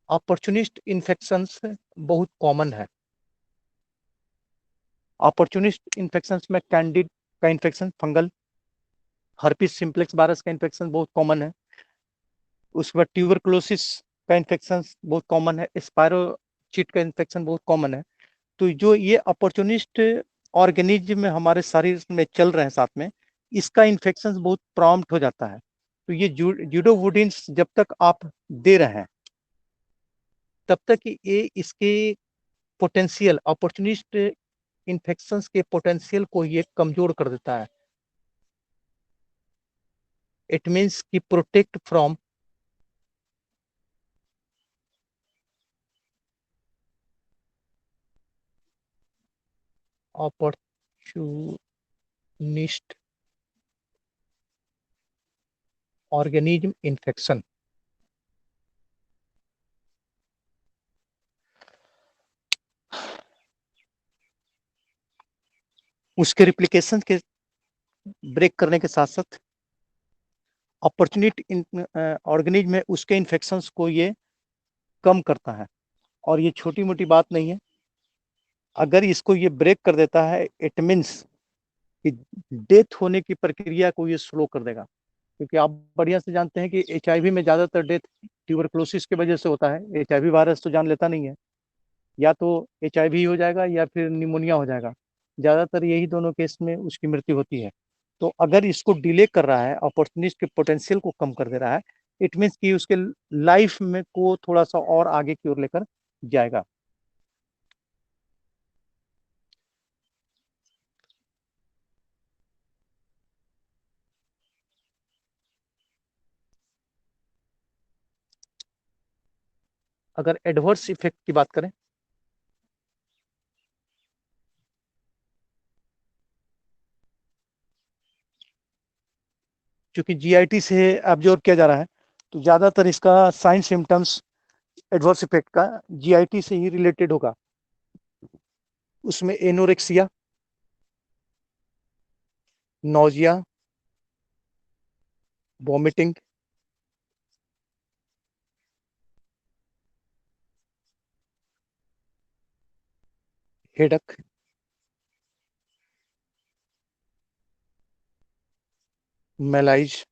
Opportunist infections बहुत common है। Opportunist infections में कैंडिड का infection, fungal, herpes simplex virus का इन्फेक्शन बहुत कॉमन है। उसके बाद ट्यूबरकुलोसिस का इन्फेक्शन बहुत कॉमन है। स्पायरोचिट का इन्फेक्शन बहुत कॉमन है। तो जो ये अपॉर्चुनिस्ट ऑर्गेनिज्म हमारे शरीर में चल रहे हैं साथ में, इसका इन्फेक्शन बहुत प्रॉम्प्ट हो जाता है। तो ये जूडोवुडिन्स जब तक आप दे रहे हैं तब तक ये इसके पोटेंशियल, अपॉर्चुनिस्ट इन्फेक्शंस के पोटेंशियल को ये कमजोर कर देता है। इट मीन्स कि protect from opportunist organism infection. उसके रिप्लिकेशन के ब्रेक करने के साथ साथ अपॉर्चुनिटी ऑर्गेनिज्म में उसके इन्फेक्शंस को ये कम करता है। और ये छोटी मोटी बात नहीं है। अगर इसको ये ब्रेक कर देता है, इट मीन्स कि डेथ होने की प्रक्रिया को ये स्लो कर देगा। क्योंकि आप बढ़िया से जानते हैं कि एचआईवी में ज्यादातर डेथ ट्यूबरकुलोसिस की वजह से होता है। एचआईवी वायरस तो जान लेता नहीं है, या तो एचआईवी हो जाएगा या फिर निमोनिया हो जाएगा। ज्यादातर यही दोनों केस में उसकी मृत्यु होती है। तो अगर इसको डिले कर रहा है, अपॉर्चुनिस्ट के पोटेंशियल को कम कर दे रहा है, इट मीन्स कि उसके लाइफ में को थोड़ा सा और आगे की ओर लेकर जाएगा। अगर एडवर्स इफेक्ट की बात करें, क्योंकि जीआईटी से एब्जॉर्ब किया जा रहा है, तो ज्यादातर इसका साइन सिम्टम्स एडवर्स इफेक्ट का जीआईटी से ही रिलेटेड होगा। उसमें anorexia, nausea, vomiting, headache, malice,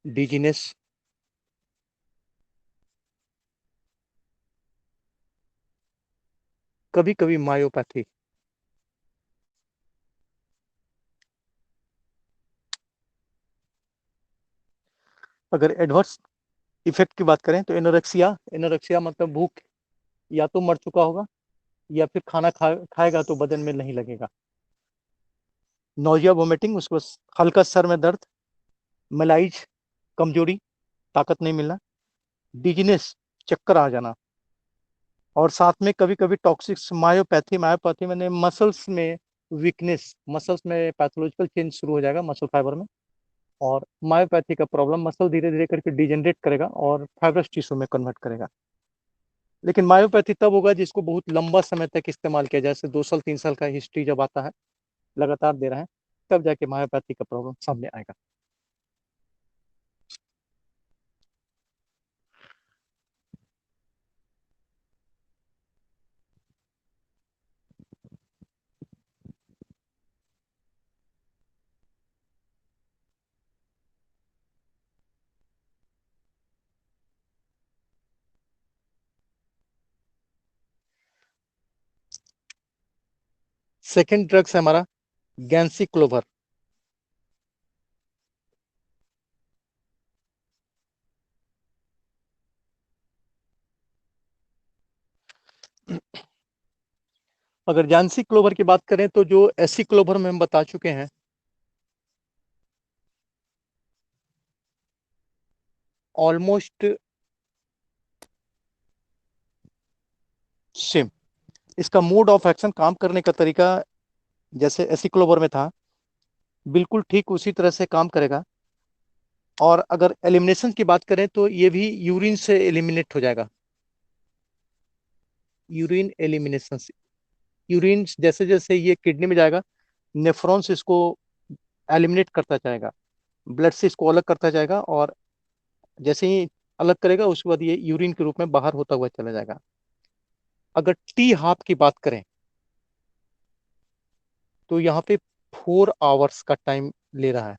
dizziness, कभी कभी मायोपैथी। अगर एडवर्स इफेक्ट की बात करें तो एनोरेक्सिया, एनोरेक्सिया मतलब भूख, या तो मर चुका होगा या फिर खाना खाएगा तो बदन में नहीं लगेगा। नोजिया, वोमिटिंग, उसके बाद हल्का सर में दर्द, मलाइज, कमजोरी, ताकत नहीं मिलना, डिजीनेस, चक्कर आ जाना, और साथ में कभी कभी टॉक्सिक मायोपैथी। मायोपैथी मैंने मसल्स में वीकनेस, मसल्स में पैथोलॉजिकल चेंज शुरू हो जाएगा मसल फाइबर में। और मायोपैथी का प्रॉब्लम मसल धीरे धीरे करके डिजेनरेट करेगा और फाइब्रस टिश्यू में कन्वर्ट करेगा। लेकिन मायोपैथी तब होगा जिसको बहुत लंबा समय तक इस्तेमाल किया जाए, जैसे 2 साल 3 साल का हिस्ट्री जब आता है, लगातार दे रहा है, तब जाके मायोपैथी का प्रॉब्लम सामने आएगा। सेकेंड ड्रग्स है हमारा गैंसी क्लोवर। अगर जानसी क्लोवर की बात करें तो जो एसी क्लोवर में हम बता चुके हैं, ऑलमोस्ट सेम। इसका मोड ऑफ एक्शन, काम करने का तरीका जैसे एसी क्लोवर में था, बिल्कुल ठीक उसी तरह से काम करेगा। और अगर एलिमिनेशन की बात करें तो ये भी यूरिन से एलिमिनेट हो जाएगा। यूरिन एलिमिनेशन से, यूरिन जैसे जैसे ये किडनी में जाएगा, नेफ्रॉन से इसको एलिमिनेट करता जाएगा, ब्लड से इसको अलग करता जाएगा, और जैसे ही अलग करेगा उसके बाद ये यूरिन के रूप में बाहर होता हुआ चला जाएगा। अगर टी हाफ की बात करें तो यहाँ पे 4 आवर्स का टाइम ले रहा है,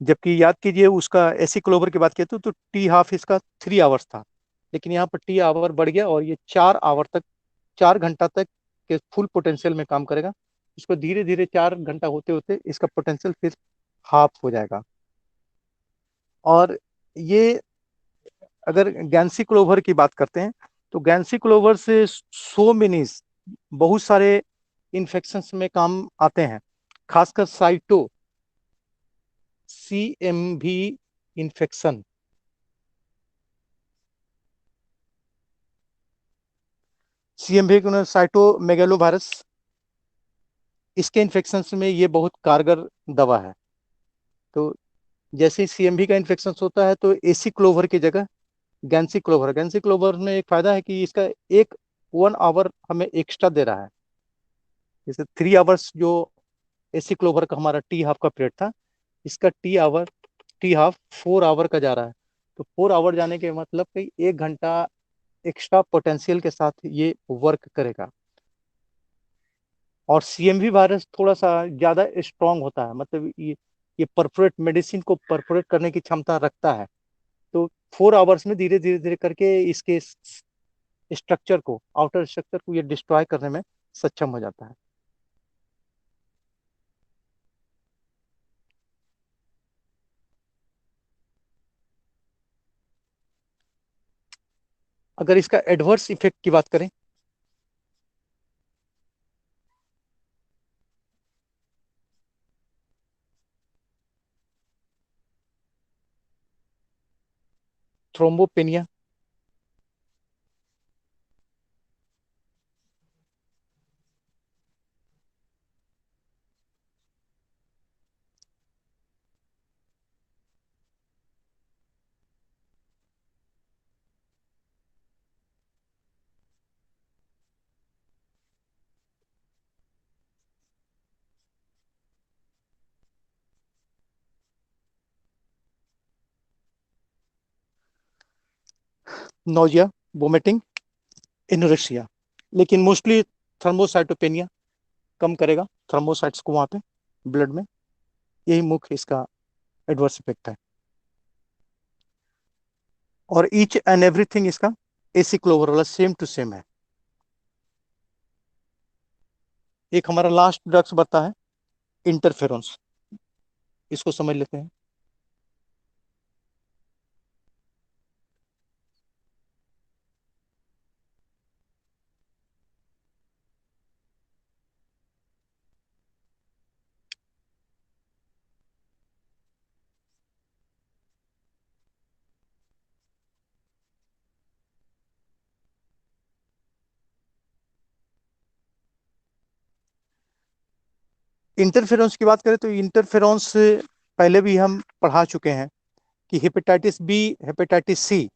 जबकि याद कीजिए उसका एसी क्लोवर की बात किया तो टी हाफ इसका 3 आवर्स था, लेकिन यहाँ पर टी आवर बढ़ गया और ये 4 आवर तक, 4 घंटा तक के फुल पोटेंशियल में काम करेगा। इसको धीरे धीरे 4 घंटा होते होते इसका पोटेंशियल फिर हाफ हो जाएगा। और ये अगर गैंसी क्लोवर की बात करते हैं तो गैंसी क्लोवर से सो मेनी बहुत सारे इन्फेक्शंस में काम आते हैं, खासकर cyto CMV infection. CMV cyto virus, इसके इन्फेक्शन में ये बहुत कारगर दवा है। तो जैसे ही CMV का इन्फेक्शन होता है तो एसी क्लोवर की जगह गैंसी क्लोवर में एक फायदा है कि इसका एक 1 आवर हमें एक्स्ट्रा दे रहा है। जैसे 3 आवर्स जो एसी क्लोवर का हमारा टी हाफ का पीरियड था, इसका टी हाफ 4 आवर का जा रहा है। तो 4 आवर जाने के मतलब कि 1 घंटा एक्स्ट्रा पोटेंशियल के साथ ये वर्क करेगा। और CMV वायरस थोड़ा सा ज्यादा स्ट्रांग होता है, मतलब ये परफोरेट मेडिसिन को परफोरेट करने की क्षमता रखता है। तो 4 आवर्स में धीरे धीरे धीरे करके इसके स्ट्रक्चर को, आउटर स्ट्रक्चर को ये डिस्ट्रॉय करने में सक्षम हो जाता है। अगर इसका एडवर्स इफेक्ट की बात करें, थ्रोम्बोपेनिया। Nausea, vomiting, anorexia. लेकिन मोस्टली थर्मोसाइटोपेनिया कम करेगा थर्मोसाइट्स को वहाँ पे ब्लड में। यही मुख्य इसका एडवर्स इफेक्ट है। और ईच एंड एवरीथिंग इसका एसी क्लोवर वाला सेम टू सेम है। एक हमारा लास्ट ड्रग्स बता है इंटरफेरोन्स, इसको समझ लेते हैं। इंटरफेरोन्स की बात करें तो इंटरफेरोन्स पहले भी हम पढ़ा चुके हैं कि हेपेटाइटिस बी, हेपेटाइटिस सी,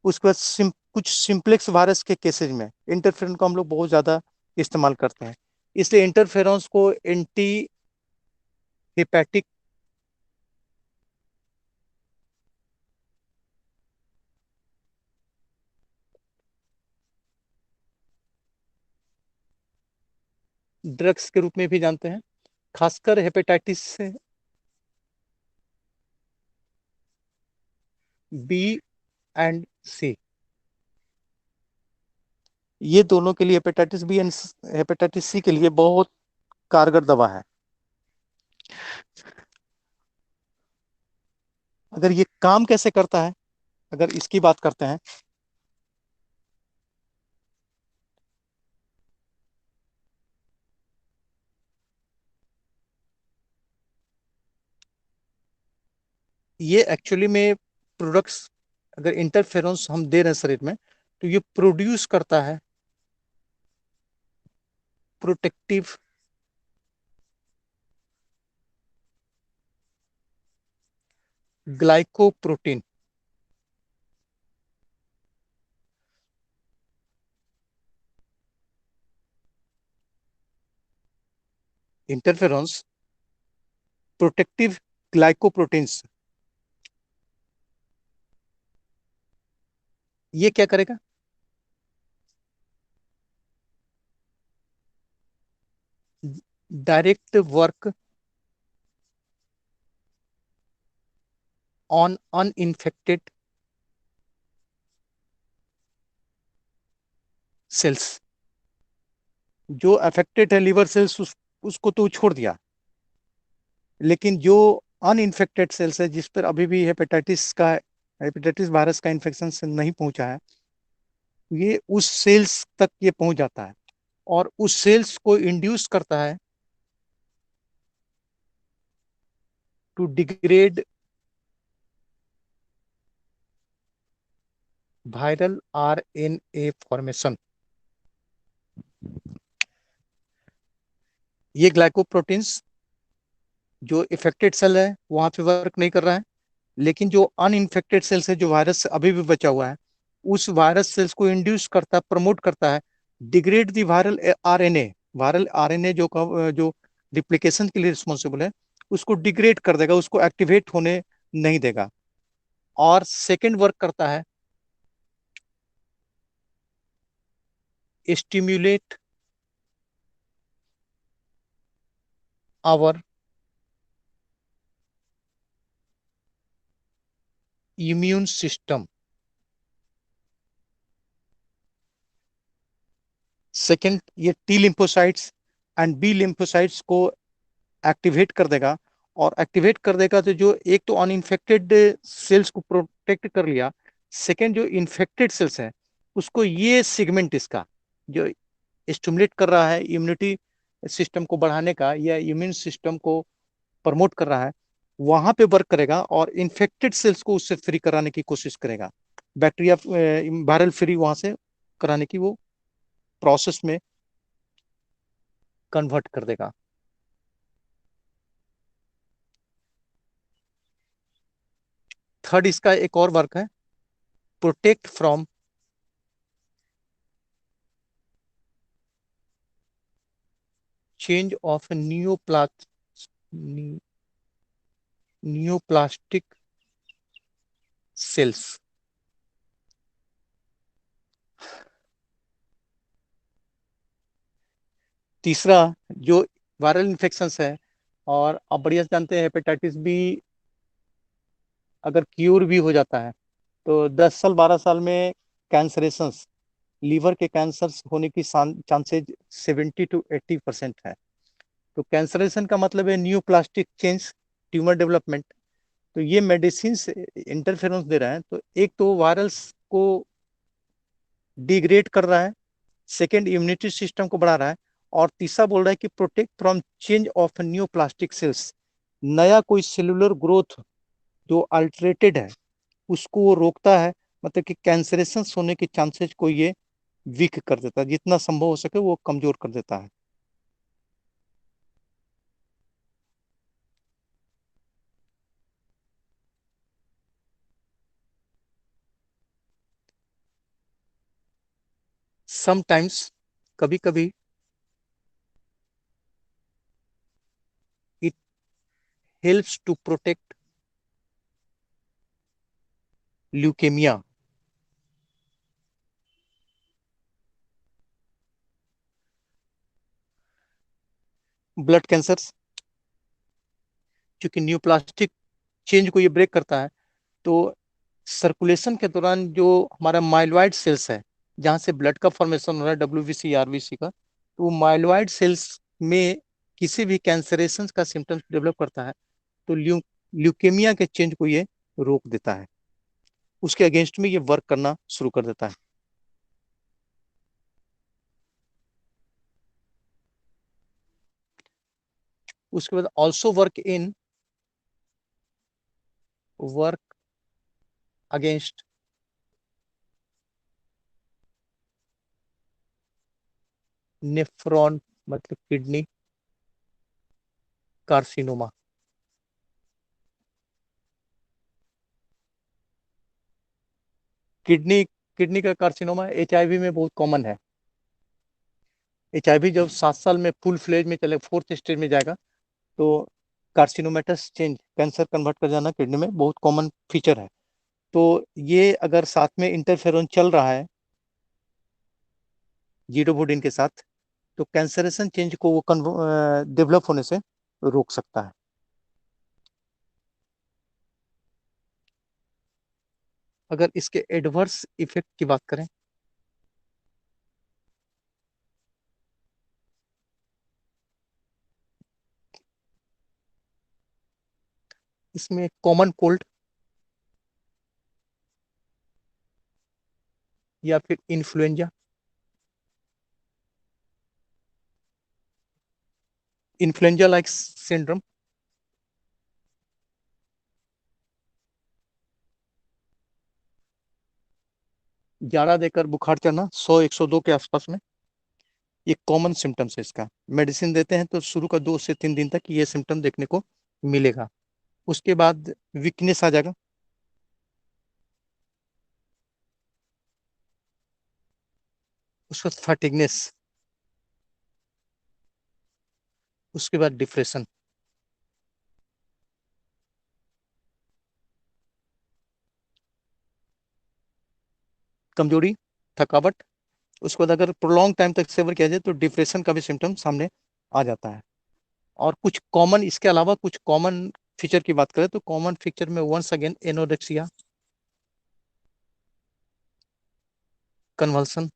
उसके बाद कुछ सिंप्लेक्स वायरस के केसेज में इंटरफेरॉन को हम लोग बहुत ज़्यादा इस्तेमाल करते हैं। इसलिए इंटरफेरॉन्स को एंटी हेपेटिक ड्रग्स के रूप में भी जानते हैं, खासकर हेपेटाइटिस बी एंड सी। ये दोनों के लिए, hepatitis B and hepatitis C के लिए बहुत कारगर दवा है। अगर ये काम कैसे करता है, अगर इसकी बात करते हैं, ये एक्चुअली में प्रोडक्ट्स, अगर इंटरफेरेंस हम दे रहे हैं शरीर में तो ये प्रोड्यूस करता है protective glycoprotein. Interference protective glycoproteins ये क्या करेगा? Direct work on uninfected cells. जो अफेक्टेड है लीवर सेल्स उसको तो छोड़ दिया, लेकिन जो अनइन्फेक्टेड सेल्स है जिस पर अभी भी हेपेटाइटिस वायरस का इन्फेक्शन से नहीं पहुंचा है, ये उस सेल्स तक ये पहुंच जाता है और उस सेल्स को इंड्यूस करता है to degrade viral RNA formation. ये ग्लाइकोप्रोटीन्स जो इफेक्टेड सेल है वहां पे वर्क नहीं कर रहा है, लेकिन जो अनइन्फेक्टेड सेल्स है जो वायरस से अभी भी बचा हुआ है, उस वायरस सेल्स को इंड्यूस करता है, प्रमोट करता है, डिग्रेड दी वायरल आरएनए। वायरल आरएनए जो रिप्लिकेशन के लिए रिस्पॉन्सिबल है, उसको डिग्रेड कर देगा, उसको एक्टिवेट होने नहीं देगा। और सेकेंड वर्क करता है stimulate our immune system. Second, ये T lymphocytes and B lymphocytes को एक्टिवेट कर देगा। और एक्टिवेट कर देगा तो जो एक तो अनइन्फेक्टेड सेल्स को प्रोटेक्ट कर लिया, सेकेंड जो इन्फेक्टेड सेल्स है उसको ये सेगमेंट इसका जो स्टिमुलेट कर रहा है इम्यूनिटी सिस्टम को बढ़ाने का या इम्यून सिस्टम को प्रमोट कर रहा है, वहां पे वर्क करेगा और इन्फेक्टेड सेल्स को उससे फ्री कराने की कोशिश करेगा, बैक्टीरिया वायरल फ्री वहां से कराने की वो प्रोसेस में कन्वर्ट कर देगा। थर्ड इसका एक और वर्क है, protect from change of neoplastic cells. तीसरा, जो वायरल इन्फेक्शन है, और आप बढ़िया से जानते हैं हेपेटाइटिस बी अगर क्यूर भी हो जाता है तो 10 साल 12 साल में कैंसरेशंस, लीवर के कैंसर होने की चांसेज 70 to 80% है। तो कैंसरेशन का मतलब है new plastic change, tumour development. तो ये मेडिसिन इंटरफेरेंस दे रहा है, तो एक तो वायरल्स को डिग्रेड कर रहा है, सेकेंड इम्यूनिटी सिस्टम को बढ़ा रहा है, और तीसरा बोल रहा है कि protect from change of neoplastic cells. नया कोई सेलुलर ग्रोथ जो अल्टरेटेड है उसको वो रोकता है, मतलब कि कैंसरेशन होने के चांसेस को ये वीक कर देता है, जितना संभव हो सके वो कमजोर कर देता है। समटाइम्स, कभी कभी, it helps to protect leukemia. Blood cancer, क्योंकि न्यू प्लास्टिक चेंज को ये ब्रेक करता है, तो सर्कुलेशन के दौरान जो हमारा माइलॉइड सेल्स है जहाँ से ब्लड का फॉर्मेशन हो रहा है, डब्ल्यूबीसी आरबीसी का, तो वो माइलॉइड सेल्स में किसी भी कैंसरेशन का सिम्टम्स डेवलप करता है, तो ल्यूकेमिया के चेंज को ये रोक देता है, उसके अगेंस्ट में ये वर्क करना शुरू कर देता है। उसके बाद ऑल्सो वर्क अगेंस्ट नेफ्रॉन, मतलब किडनी कार्सिनोमा। किडनी किडनी का कार्सिनोमा एचआईवी में बहुत कॉमन है। एचआईवी जब 7 साल में फुल फ्लेज में चले, फोर्थ स्टेज में जाएगा, तो कार्सिनोमेटस चेंज, कैंसर कन्वर्ट कर जाना किडनी में बहुत कॉमन फीचर है। तो ये अगर साथ में इंटरफेरोन चल रहा है जीडोवुडिन के साथ, तो कैंसरेशन चेंज को वो डेवलप होने से रोक सकता है। अगर इसके एडवर्स इफेक्ट की बात करें, इसमें कॉमन कोल्ड या फिर इन्फ्लुएंजा, इन्फ्लुएंजा लाइक सिंड्रोम, जाड़ा देकर बुखार चढ़ना 100-102 के आसपास में, ये कॉमन सिम्टम्स है इसका। मेडिसिन देते हैं तो शुरू का 2 से 3 दिन तक ये सिम्टम देखने को मिलेगा। उसके बाद वीकनेस आ जाएगा, उसके बाद फटीगनेस, उसके बाद डिप्रेशन, कमजोरी, थकावट। उसके बाद अगर प्रोलॉन्ग टाइम तक सेवन किया जाए तो डिप्रेशन का भी सिम्टम सामने आ जाता है। और कुछ कॉमन, इसके अलावा कुछ कॉमन फीचर की बात करें तो कॉमन फीचर में once again anorexia, convulsion,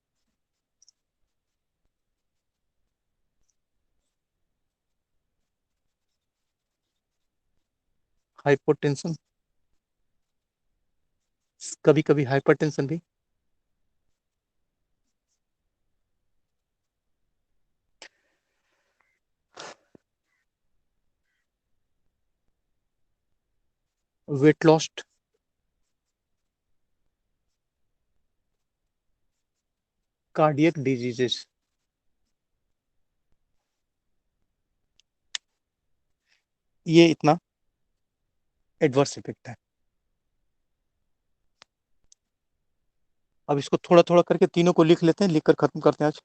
hypotension, कभी कभी हाइपरटेंशन भी। वेट लॉस, कार्डियक डिजीजेस, ये इतना एडवर्स इफेक्ट है। अब इसको थोड़ा थोड़ा करके तीनों को लिख लेते हैं, लिख कर खत्म करते हैं आज।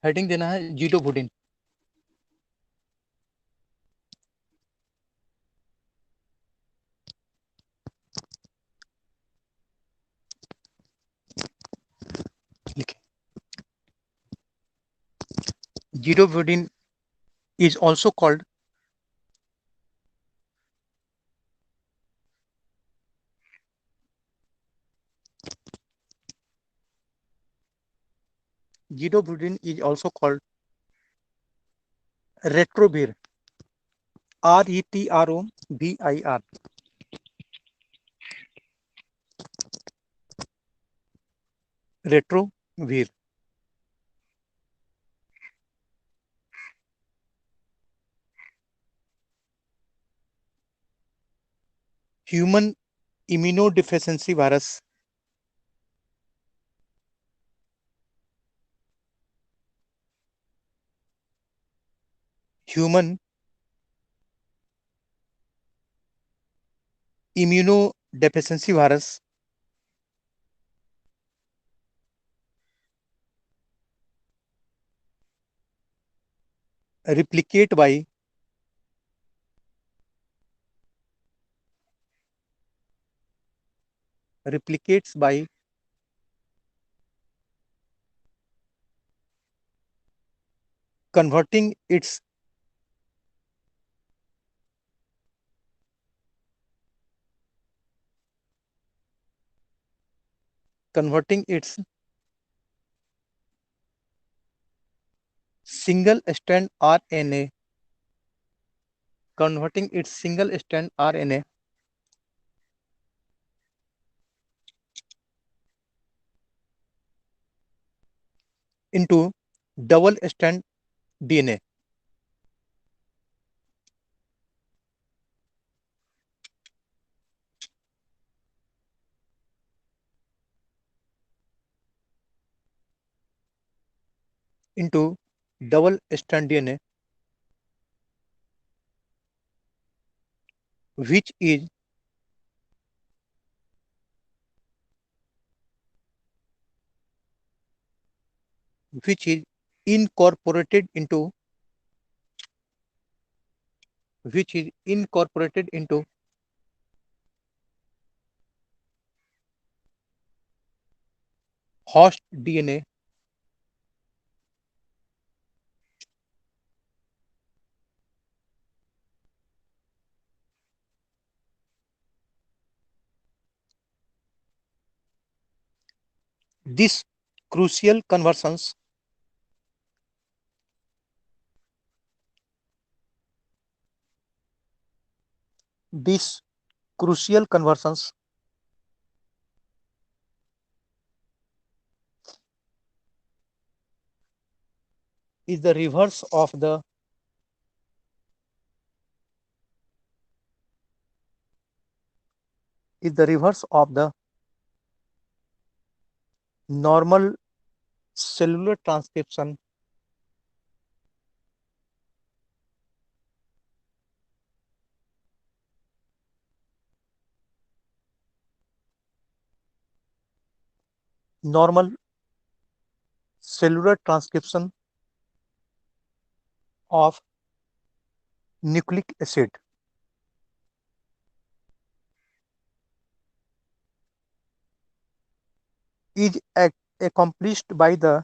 हेडिंग देना है जीडोवुडिन। लिखे, zidovudine is also called zidovudine is also called Retrovir, RETROVIR, Retrovir. Human immunodeficiency virus, human immunodeficiency virus replicate by replicates by converting its converting its single strand RNA converting its single strand RNA into double strand DNA into double strand DNA, which is which is incorporated into which is incorporated into host DNA. This crucial conversions this crucial conversions is the reverse of the normal cellular transcription normal cellular transcription of nucleic acid is accomplished by the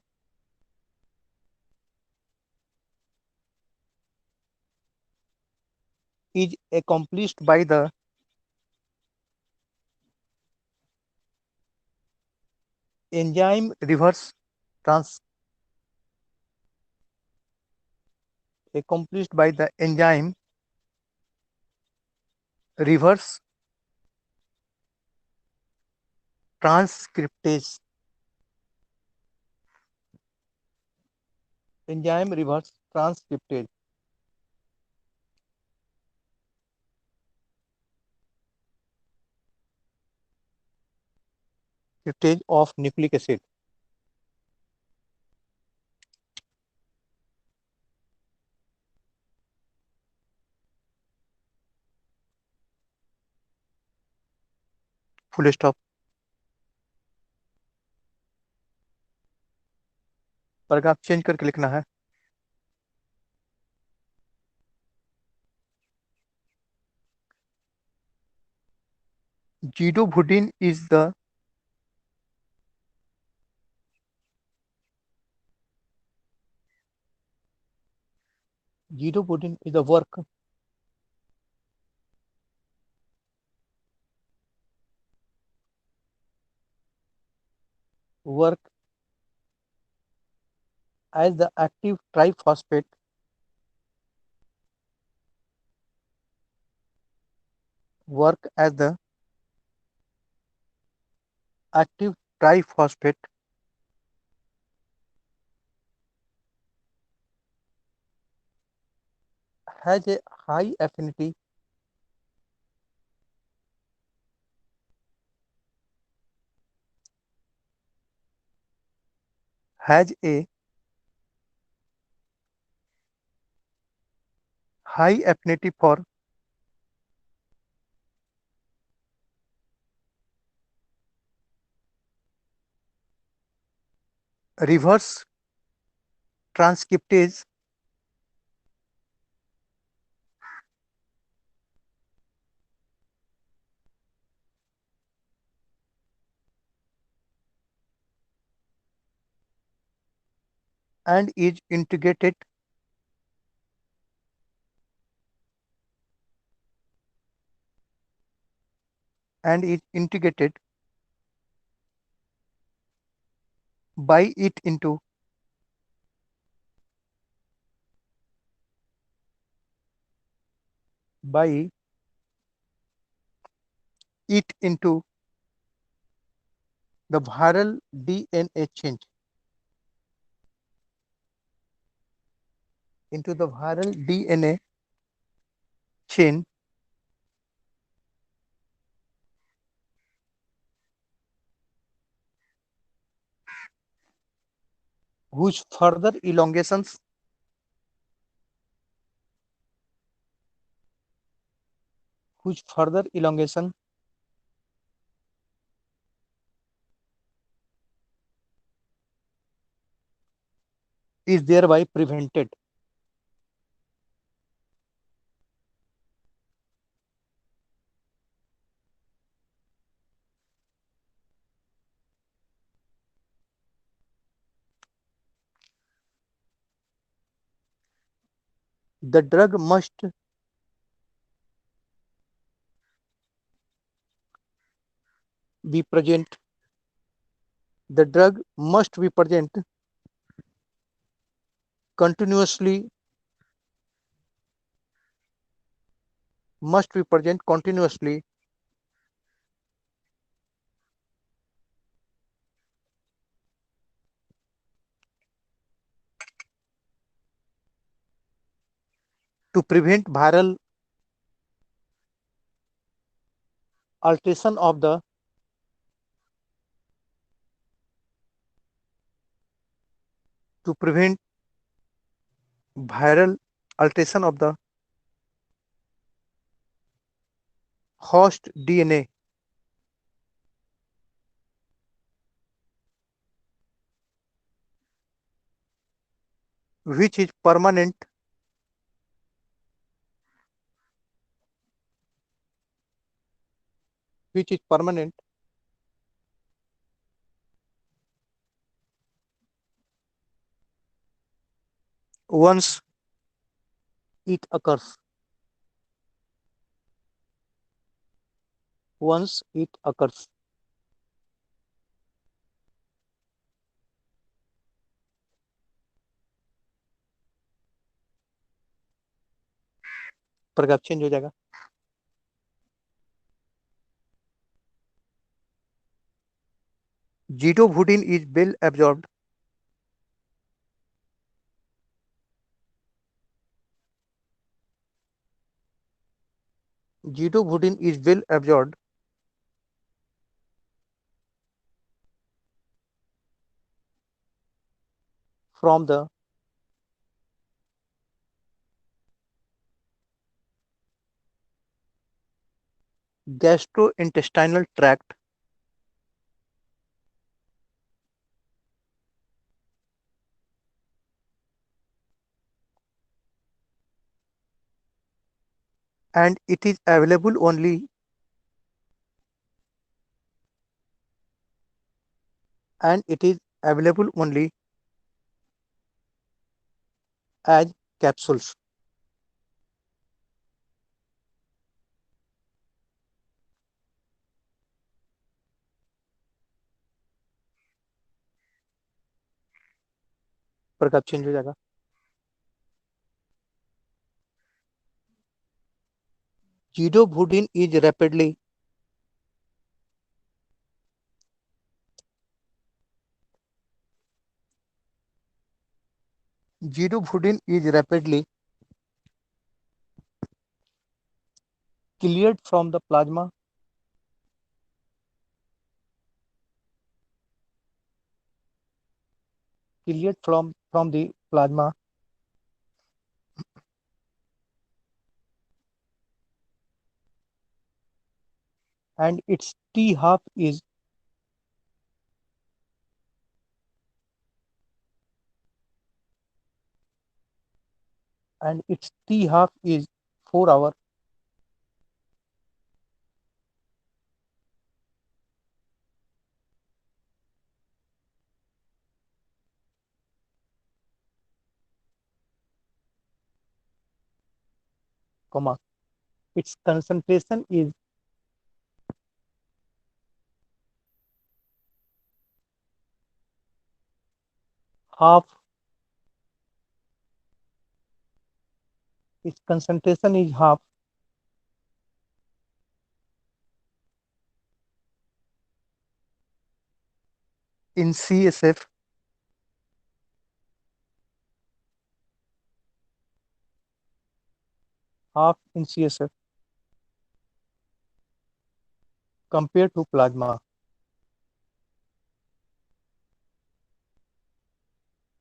is accomplished by the enzyme trans accomplished by the enzyme reverse transcriptase enzyme reverse transcriptase of nucleic acid. Full stop. Paragraph change करके लिखना है। Zidovudin is the Zidovudin is the work as the active triphosphate work as the active triphosphate has a high affinity has a high affinity for reverse transcriptase and is integrated by it into by it the viral DNA change into the viral DNA chain whose further elongations whose further elongation is thereby prevented. The drug must be present. The drug must be present continuously, must be present continuously to prevent viral alteration of the to prevent viral alteration of the host DNA, which is permanent, which is permanent once it occurs. Once it occurs. paragraph change हो जाएगा. Zidovudine is well absorbed. Zidovudine is well absorbed from the gastrointestinal tract and it is available only and it is available only as capsules. paragraph change हो जाएगा. Zidovudine is rapidly Zidovudine is rapidly cleared from the plasma cleared from the plasma and its T half is and its T half is 4 hour, comma its concentration is half its concentration is half in CSF half in CSF compared to plasma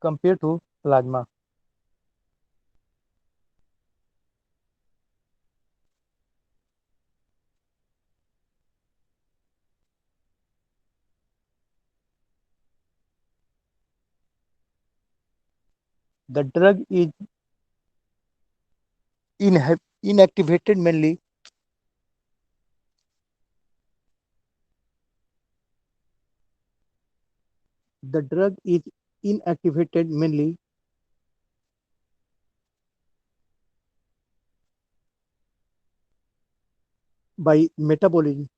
compared to plasma. The drug is inactivated mainly. The drug is inactivated mainly by metabolism,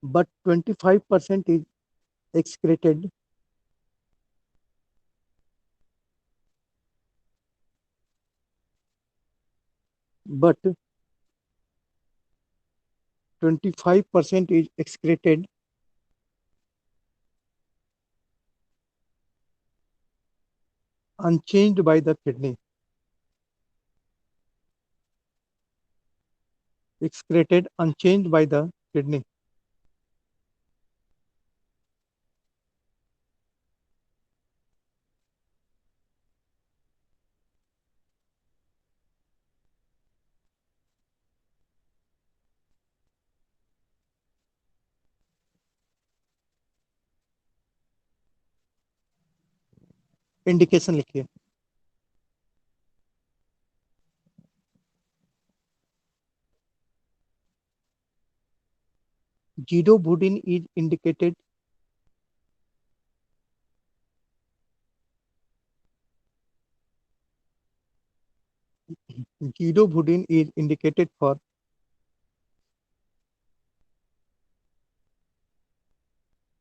but 25% is excreted, but 25% is excreted unchanged by the kidney. Excreted unchanged by the kidney. Indication लिखिए. Zidovudine is indicated. Zidovudine is indicated for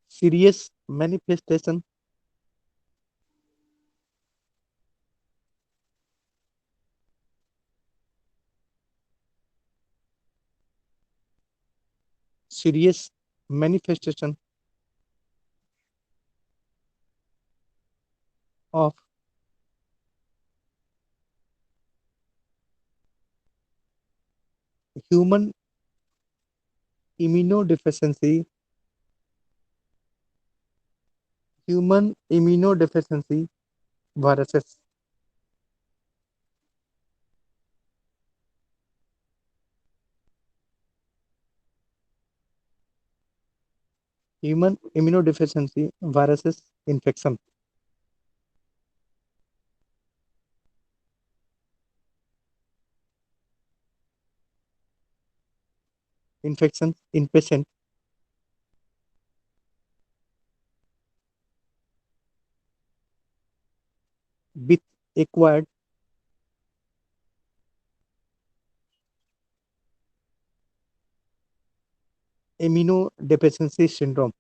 serious manifestation, serious manifestation of human immunodeficiency, human immunodeficiency viruses, human immunodeficiency viruses infection, infections in patient with acquired immunodeficiency syndrome,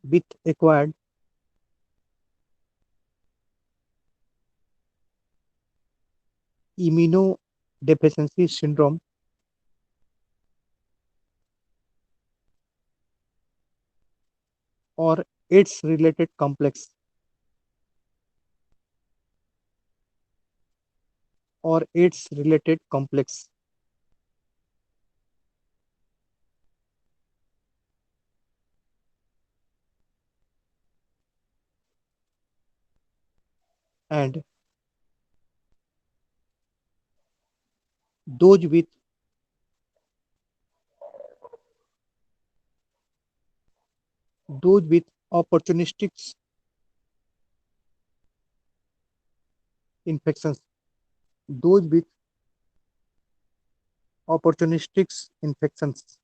with acquired immunodeficiency syndrome or its related complex, or its related complex, and those with those with opportunistic infections, those with opportunistic infections,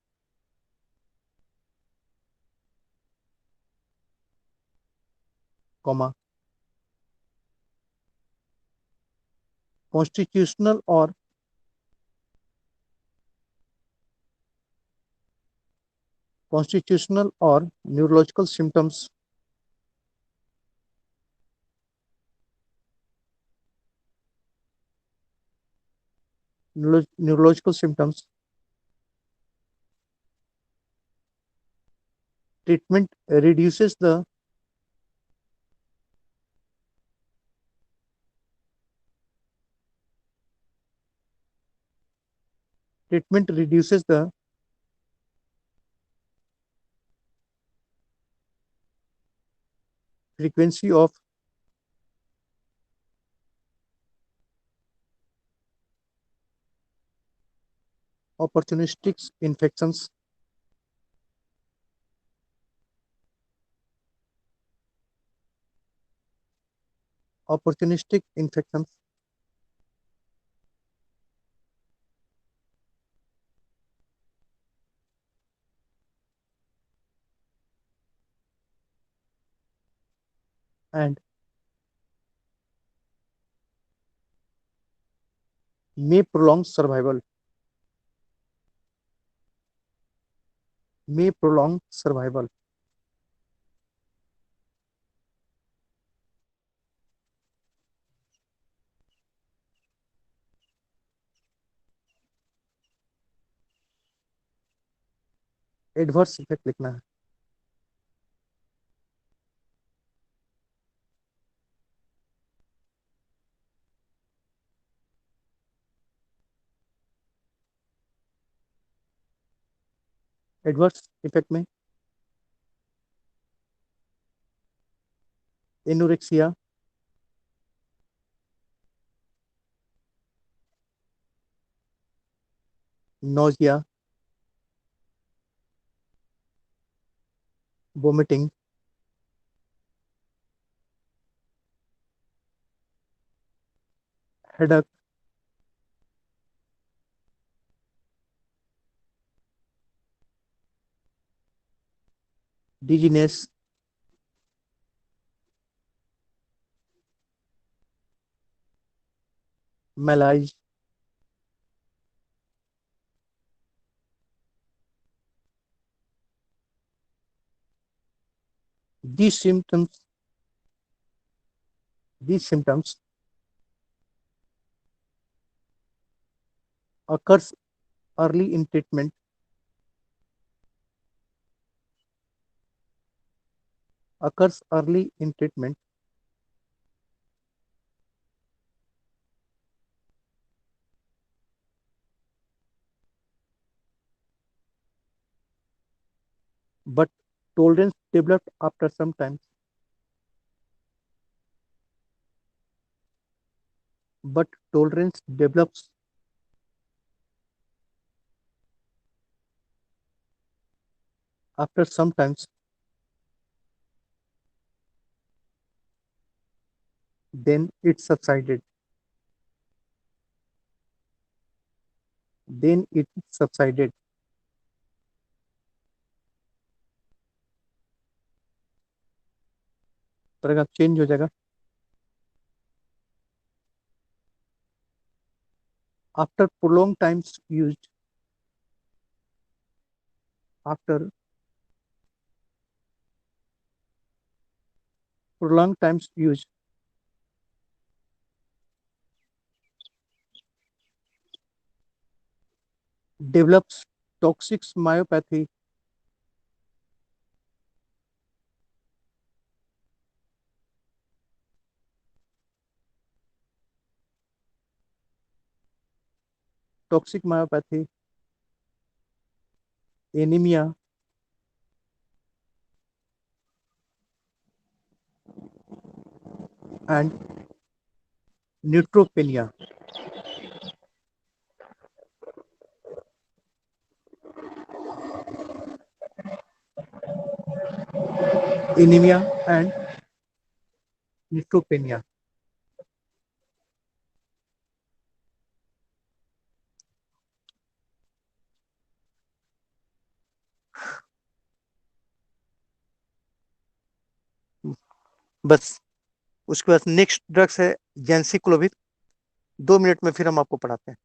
comma, constitutional or neurological symptoms, neurological symptoms, treatment reduces the treatment reduces the frequency of opportunistic infections, opportunistic infections, and may prolong survival. May prolong survival. Adverse effect लिखना है. Adverse effect में anorexia, nausea, vomiting, headache, dizziness, malice, these symptoms these symptoms occurs early in treatment, occurs early in treatment, but tolerance developed after some time, but tolerance develops after some times, then it subsided, then it subsided. Paragraph change हो जाएगा. After prolonged times used, after prolonged times used, develops toxic myopathy, toxic myopathy, anemia, and neutropenia. Anemia and neutropenia. बस उसके बाद next drugs है जेंसिक्लोविर. 2 minute में फिर हम आपको पढ़ाते हैं.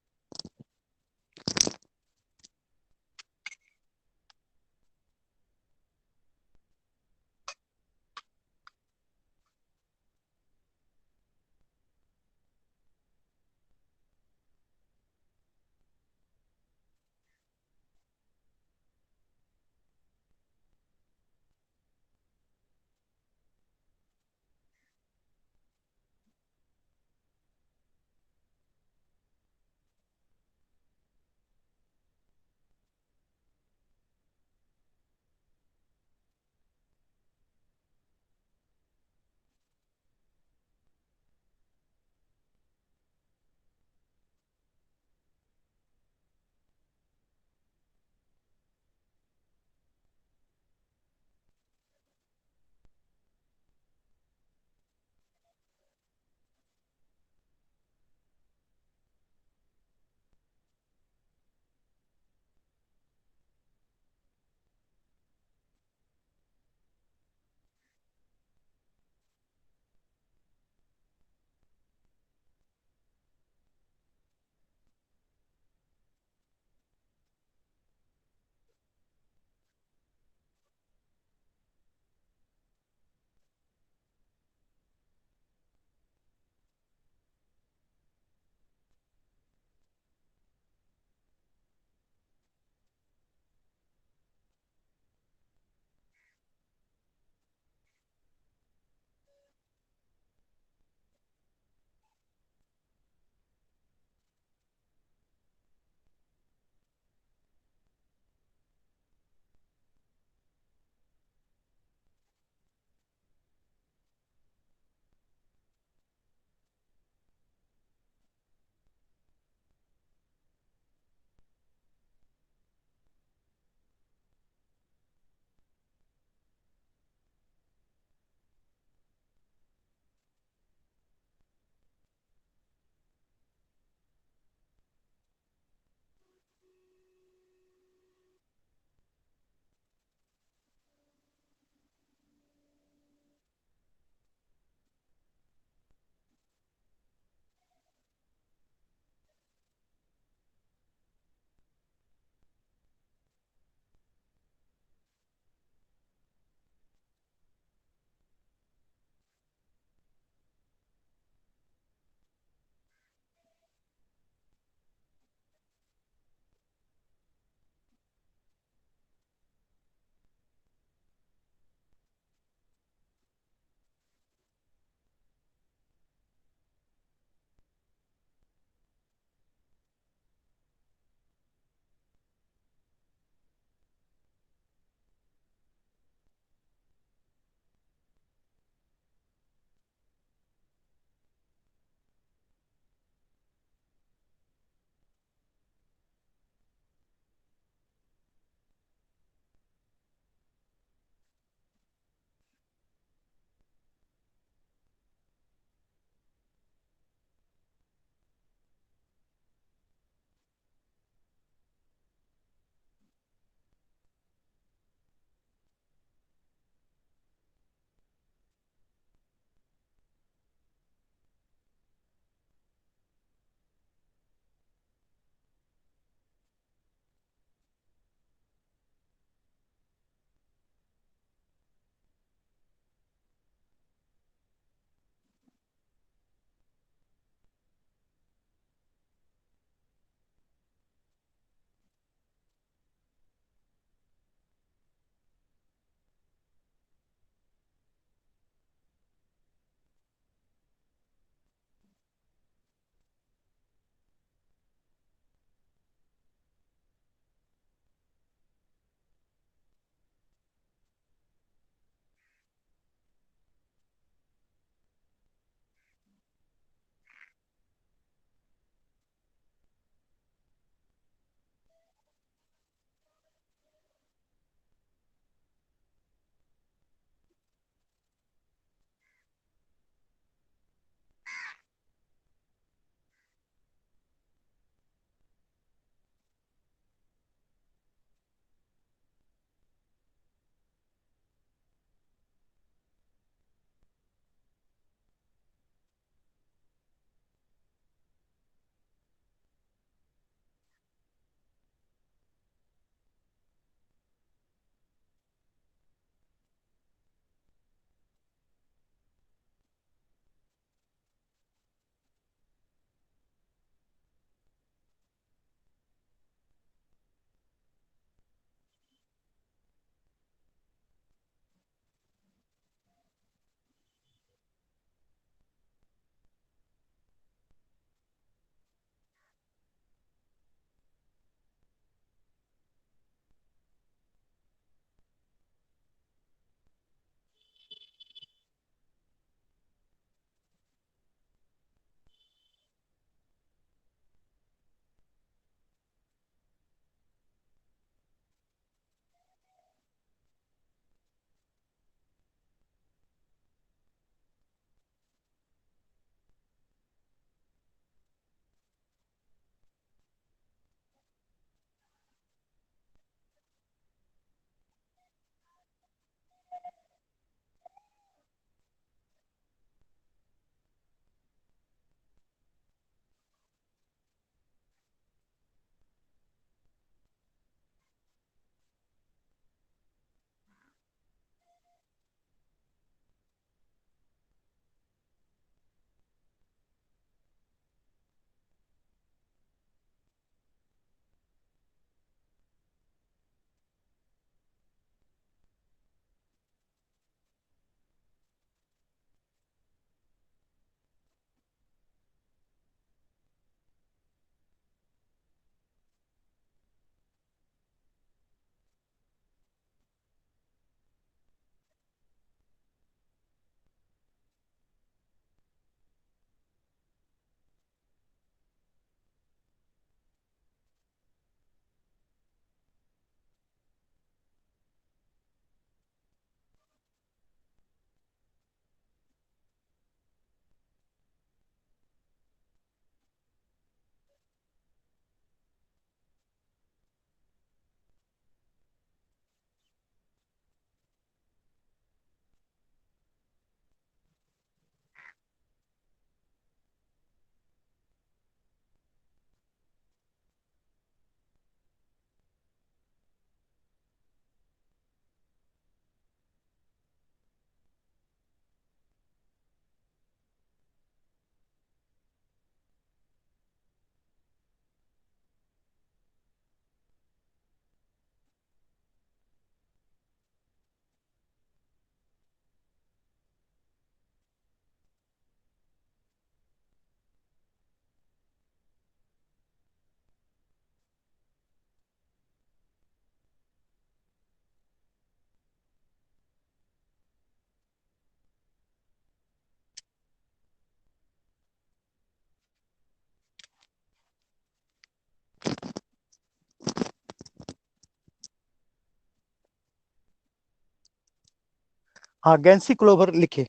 हाँ, गैंसी क्लोवर लिखे।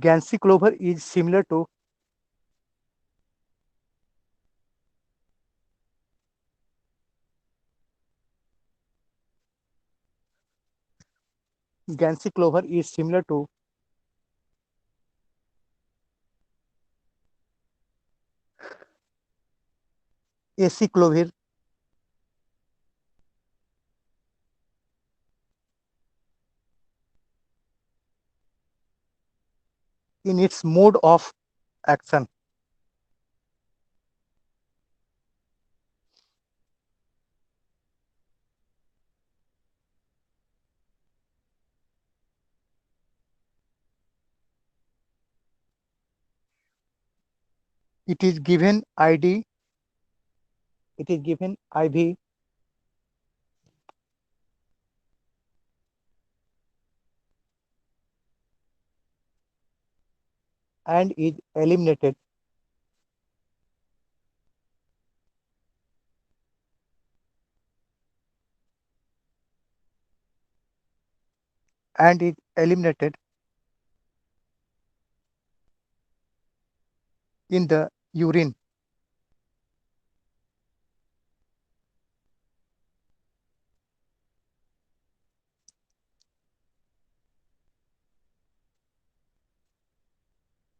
Ganciclovir is similar to ganciclovir is similar to acyclovir in its mode of action. It is given ID, it is given IV and is eliminated and is eliminated in the urine.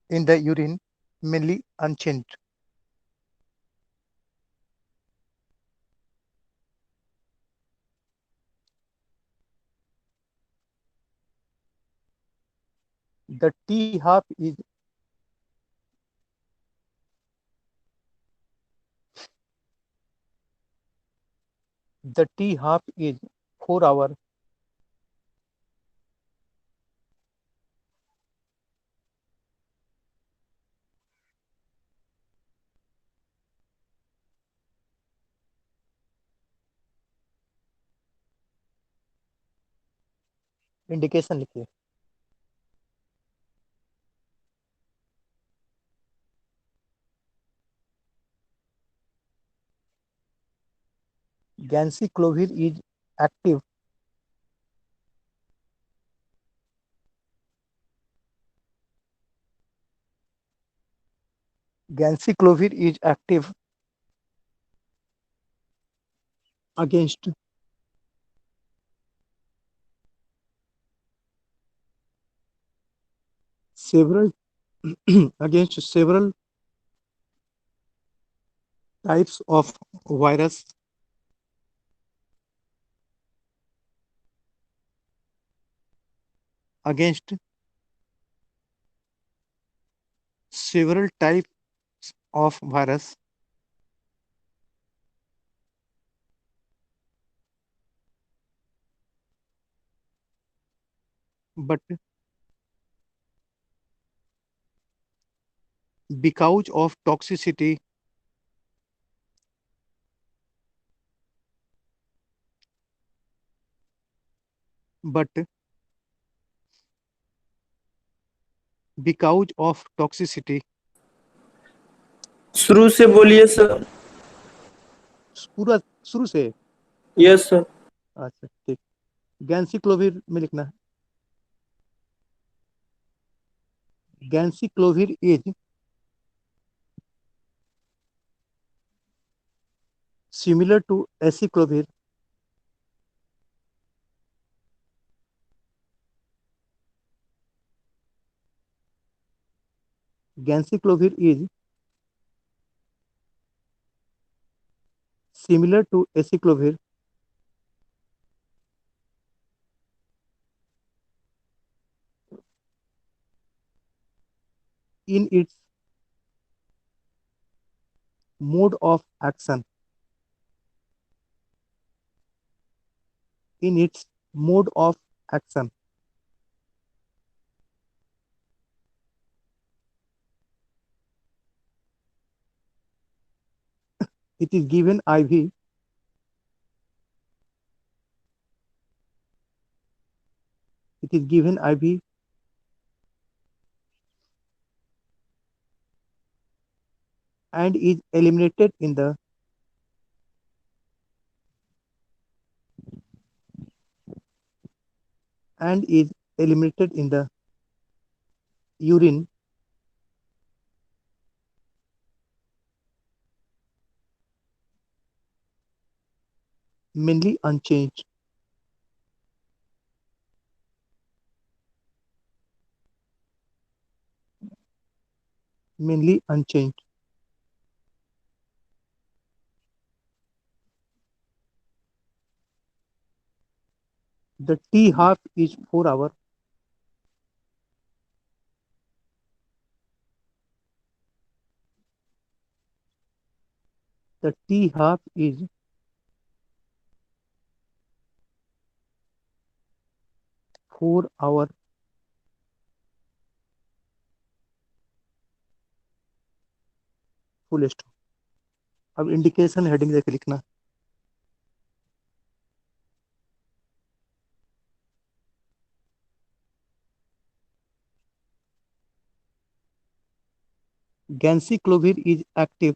In the urine, mainly unchanged. The T half is the T half is 4 hour indication लिखिए। Ganciclovir is active Ganciclovir is active against several against several types of virus against several types of virus, but because of toxicity, but because of toxicity, शुरू से बोलिए sir. पूरा शुरू से। Yes sir. अच्छा ठीक, गैंसीक्लोविर में लिखना है। गैंसीक्लोविर is similar to aciclovir. Ganciclovir is similar to aciclovir in its mode of action. In its mode of action. It is given IV. It is given IV and is eliminated in the and is eliminated in the urine mainly unchanged. Mainly unchanged. The T half is 4 hour. The T half is four hour full stop. अब indication heading देके लिखना। Ganciclovir is active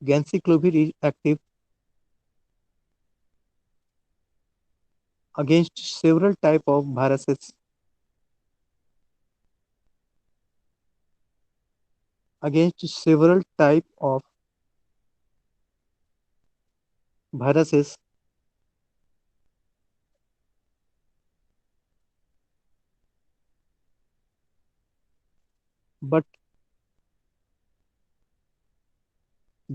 ganciclovir is active against several type of viruses against several type of viruses but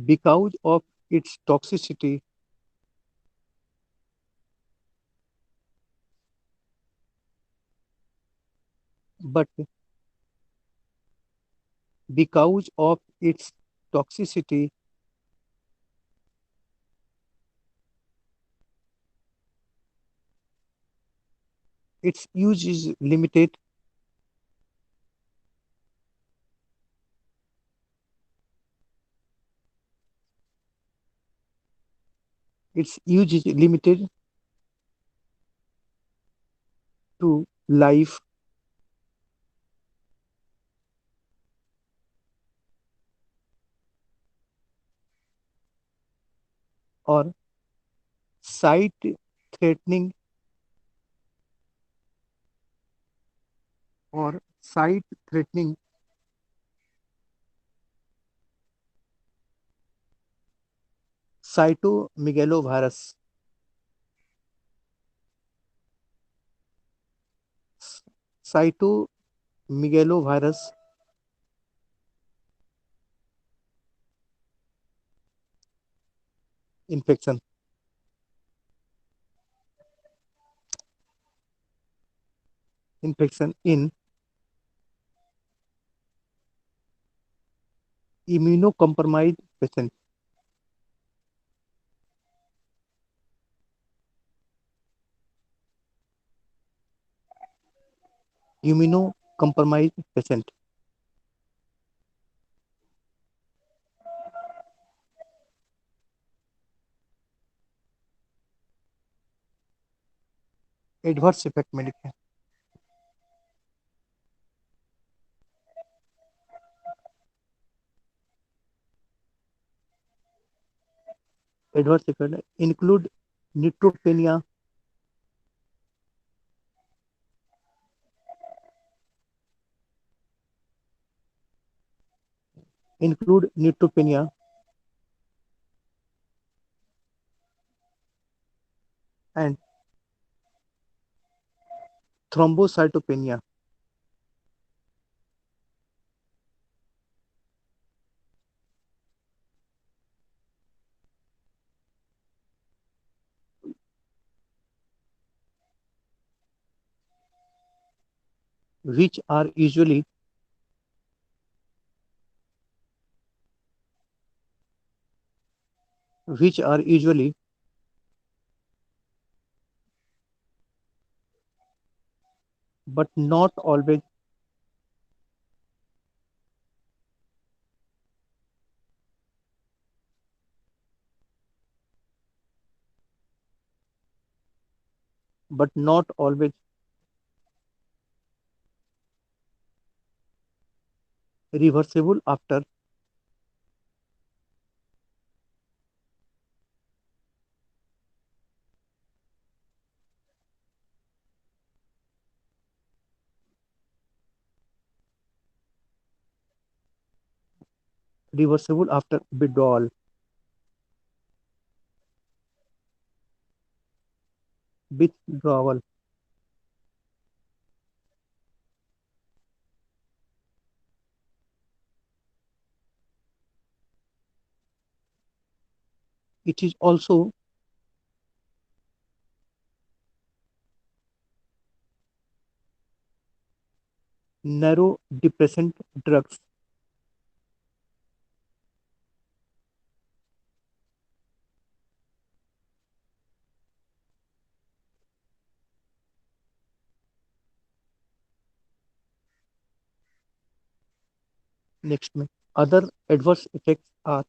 because of its toxicity but because of its toxicity its use is limited its use is limited to live or sight threatening or sight threatening cytomegalovirus cytomegalovirus infection in immunocompromised patient immunocompromised patient adverse effect में लिखें adverse effect include neutropenia include neutropenia and thrombocytopenia which are usually which are usually but not always but not always reversible after reversible after withdrawal. Withdrawal. It is also neurodepressant drugs. Next में other adverse effects are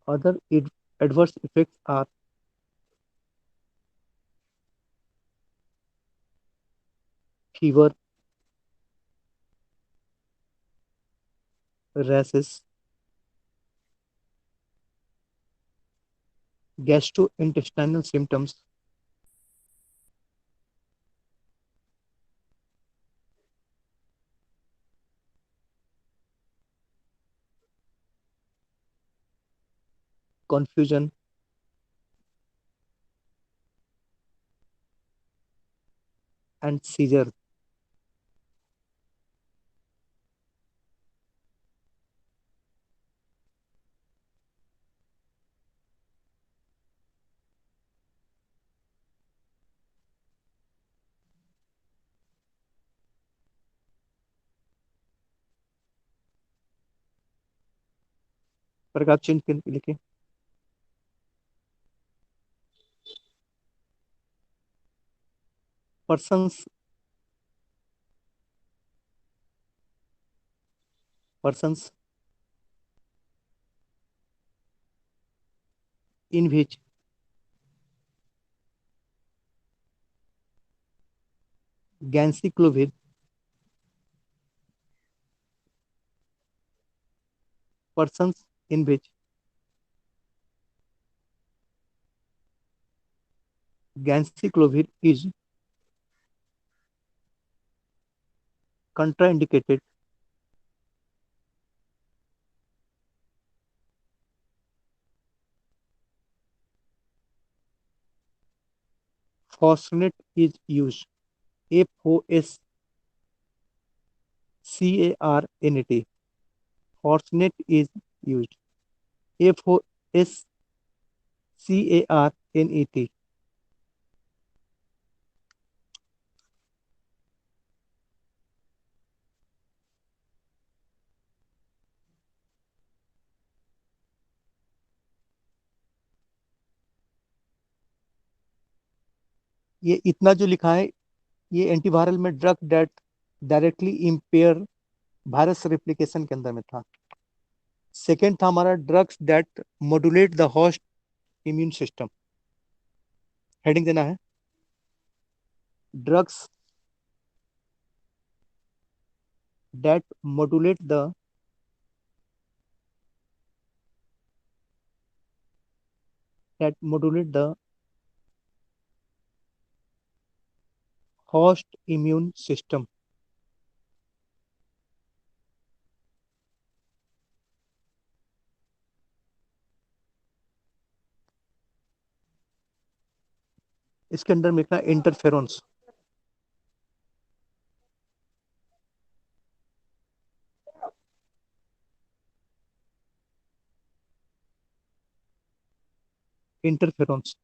other adverse effects are fever, rashes, gastrointestinal symptoms, confusion, and seizure. प्रकार चिन्ह के लिखे persons persons in which ganciclovir persons in which ganciclovir is contraindicated fosfonate is used. FOSCARNAT. Fosfonate is used. FOSCARNAT. ये इतना जो लिखा है ये एंटीवायरल में drug that directly impair virus replication के अंदर में था. सेकेंड था हमारा drugs that modulate the host immune system. Heading देना है drugs that modulate the host immune system. इसके अंदर में लिखना इंटरफेरोन्स. इंटरफेरोन्स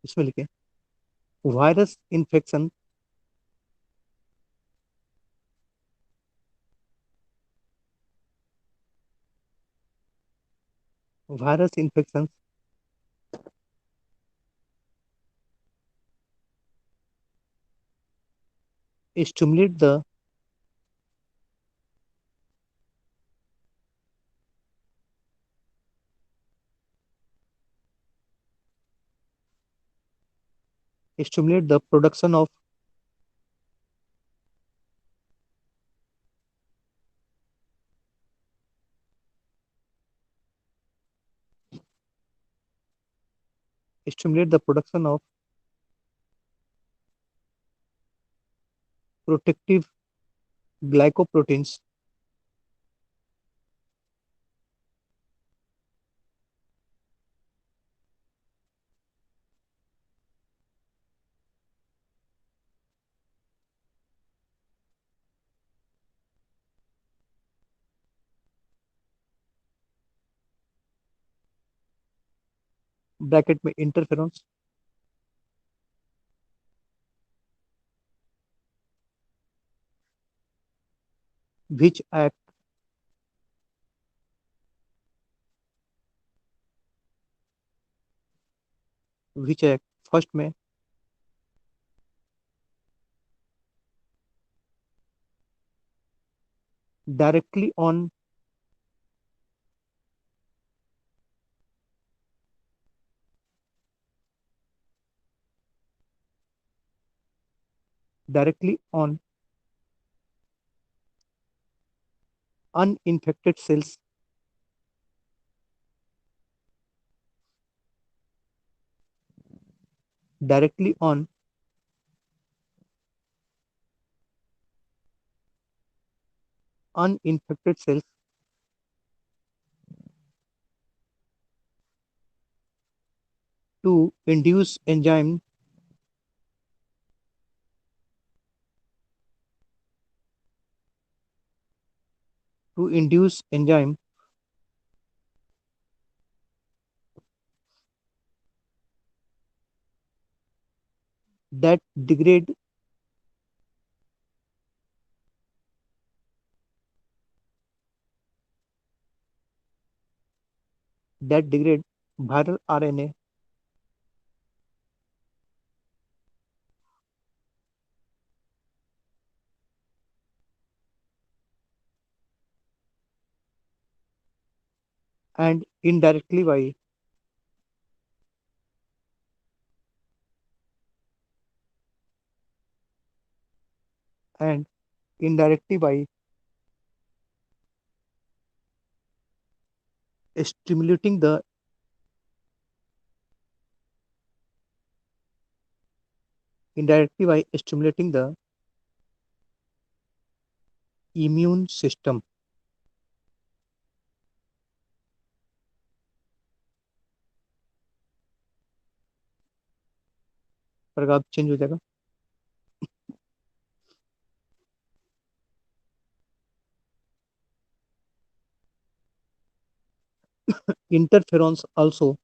इसमें लिखे virus infection virus infections stimulate the production of stimulate the production of protective glycoproteins bracket में interferons which act first में directly on directly on uninfected cells directly on uninfected cells to induce enzyme to induce enzyme that degrade viral RNA and indirectly by and indirectly by stimulating the indirectly by stimulating the immune system. Paragraph change हो जाएगा. Interferons also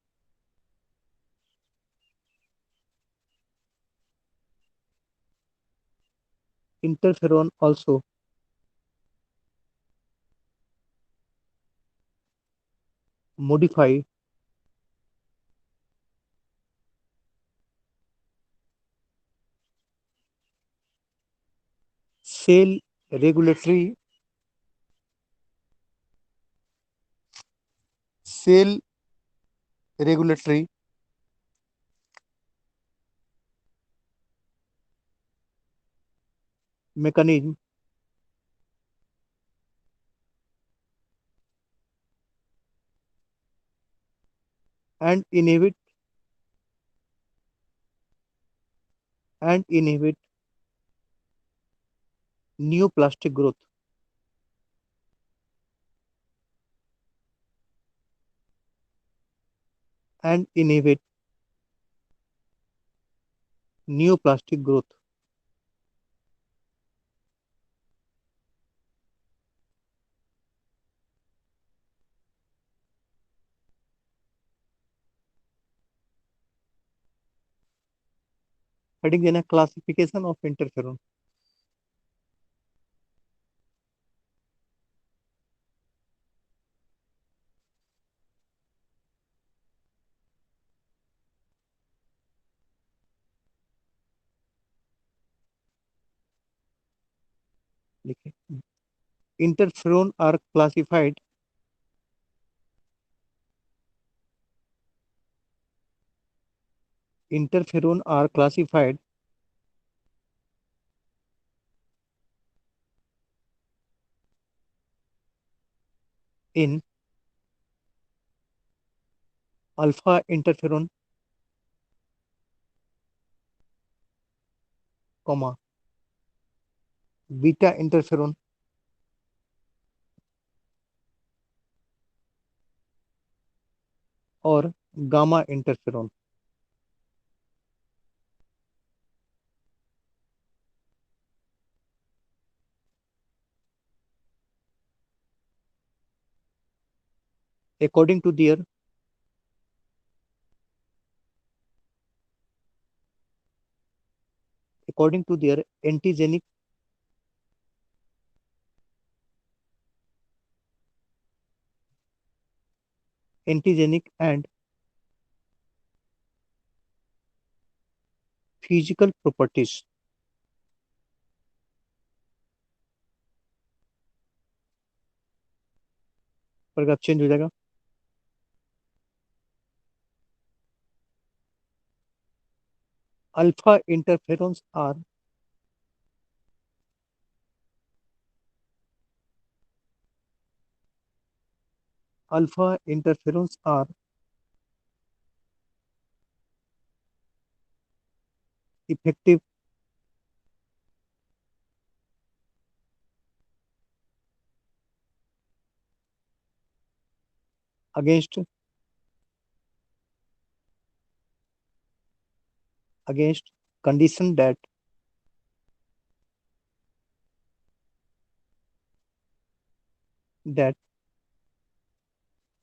interferon also modify cell regulatory cell regulatory mechanism and inhibit neoplastic growth and inhibit neoplastic growth. Heading देना classification of interferon. लिखिए interferon are classified interferon are classified in alpha interferon comma beta interferon और gamma interferon. according to their according to their antigenic and physical properties। Paragraph change हो जाएगा। Alpha interferons are alpha interferons are effective against condition that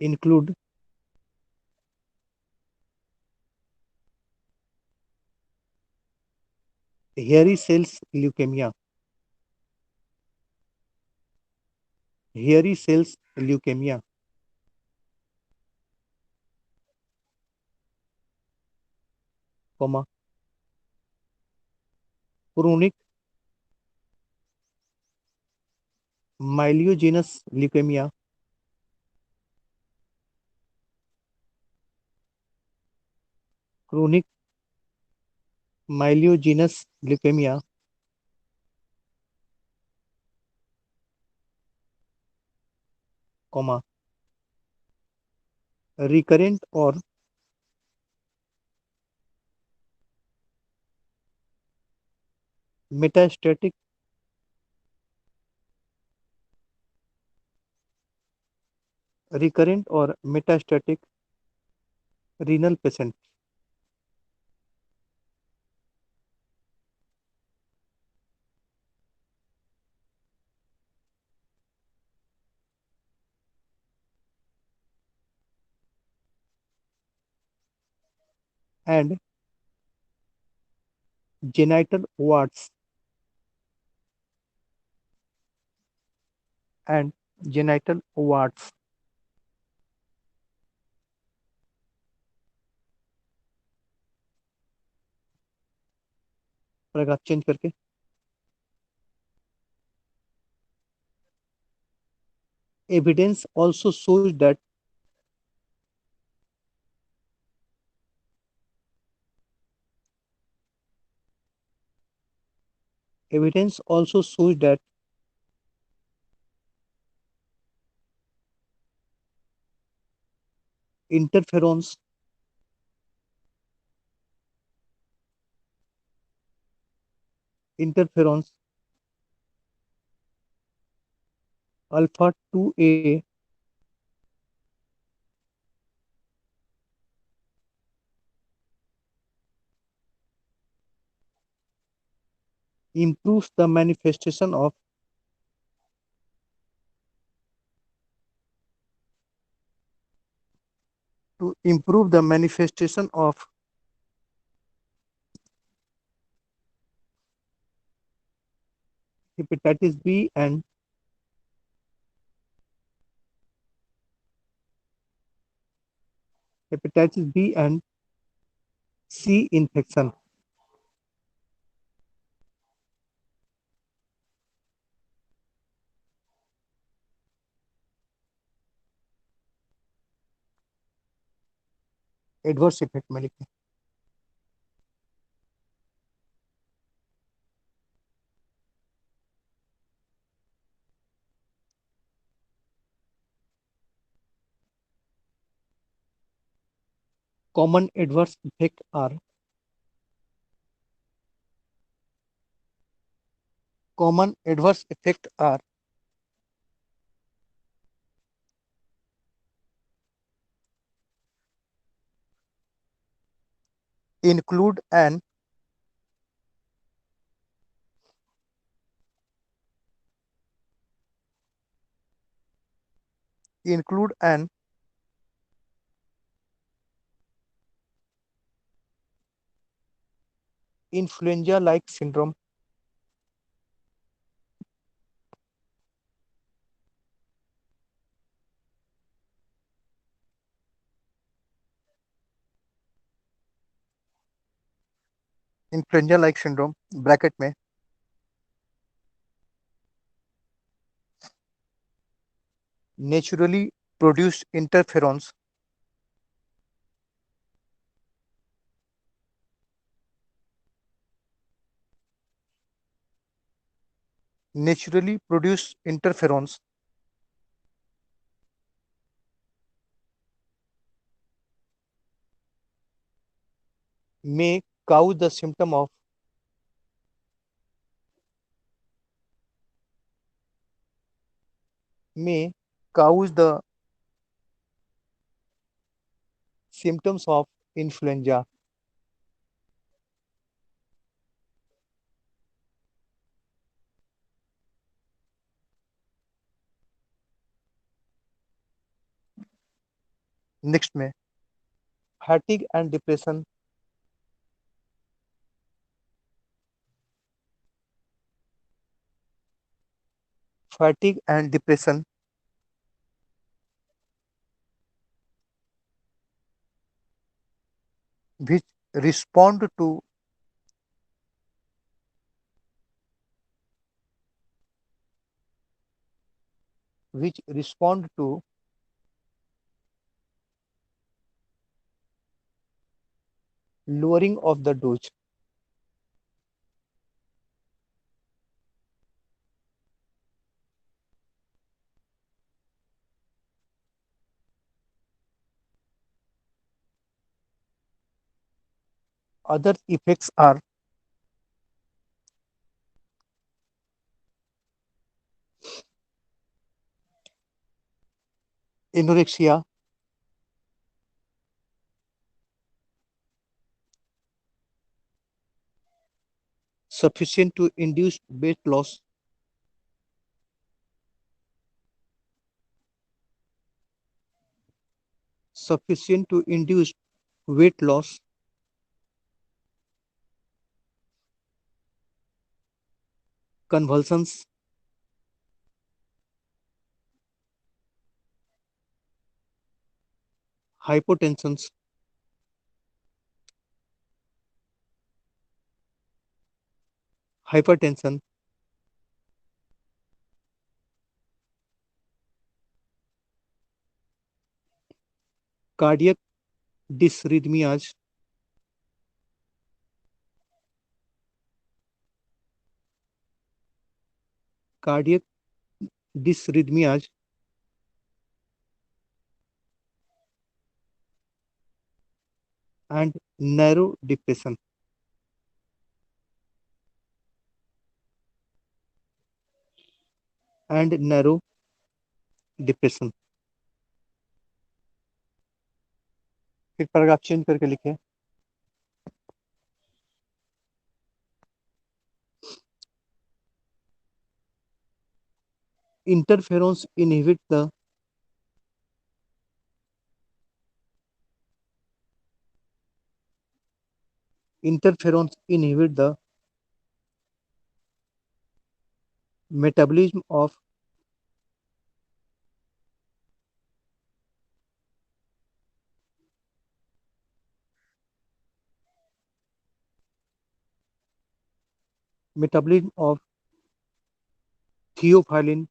include hairy cells leukemia, hairy cells leukemia, comma chronic myelogenous leukemia, chronic myelogenous leukemia, comma recurrent or metastatic recurrent or metastatic renal patient। and genital warts and genital warts। Paragraph change करके evidence also shows that evidence also shows that interferons interferons alpha 2a improves the manifestation of to improve the manifestation of hepatitis B and hepatitis B and C infection। Adverse effect में लिखें common adverse effect are Common adverse effects are include an include an influenza-like syndrome, bracket में naturally produced interferons naturally produced interferons may cause the symptom of may cause the symptoms of influenza. Next में fatigue and depression fatigue and depression which respond to which respond to lowering of the dose. Other effects are anorexia, sufficient to induce weight loss, sufficient to induce weight loss, convulsions, hypotensions, hypertension, cardiac dysrhythmias, cardiac dysrhythmias, and narrow depression. And narrow depression. फिर paragraph change करके लिखे interferons inhibit the interferons inhibit the metabolism of metabolism of theophylline,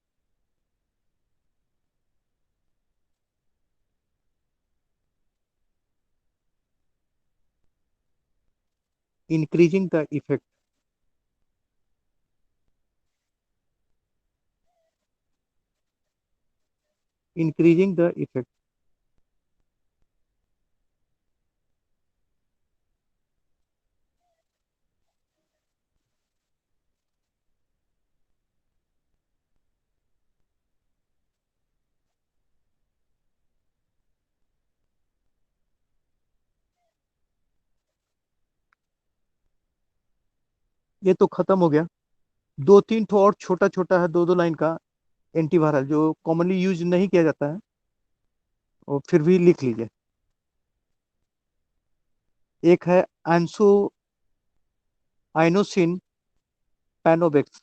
increasing the effect increasing the effect ये तो खत्म हो गया। दो तीन ठो और छोटा छोटा है, दो दो लाइन का एंटीवायरल जो कॉमनली यूज नहीं किया जाता है, और फिर भी लिख लीजिए। एक है Enzo inosine पैनोवेक्स,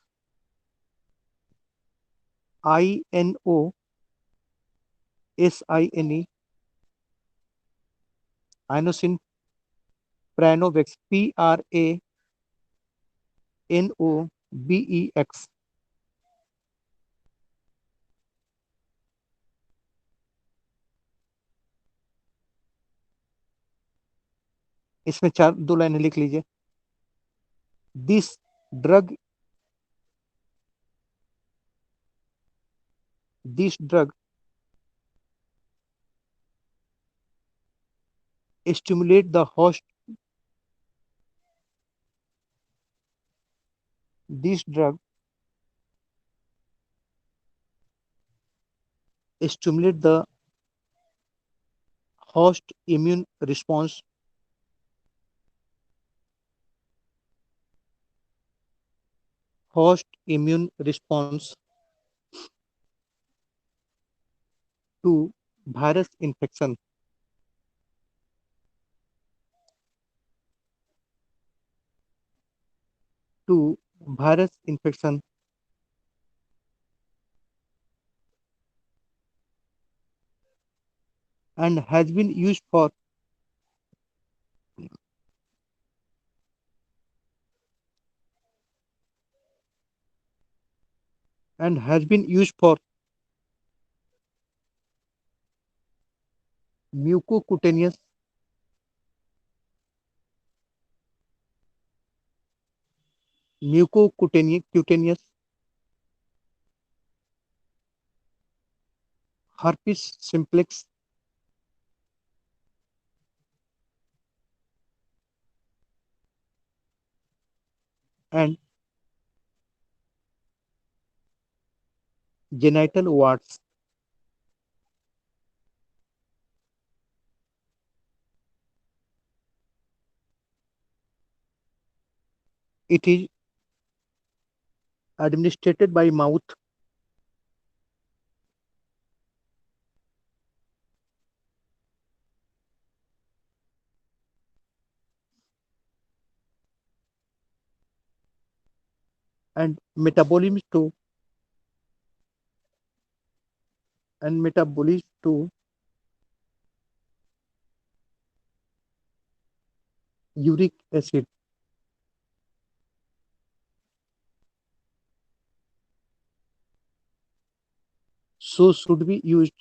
INOSINE, inosine प्रैनोवेक्स, PRANOVEX। इसमें चार दो लाइनें लिख लीजिए। This drug this drug stimulate the host this drug stimulate the host immune response to virus infection to virus infection and has been used for and has been used for mucocutaneous cutaneous herpes simplex and genital warts. It is administered by mouth and metabolism to uric acid. So should be used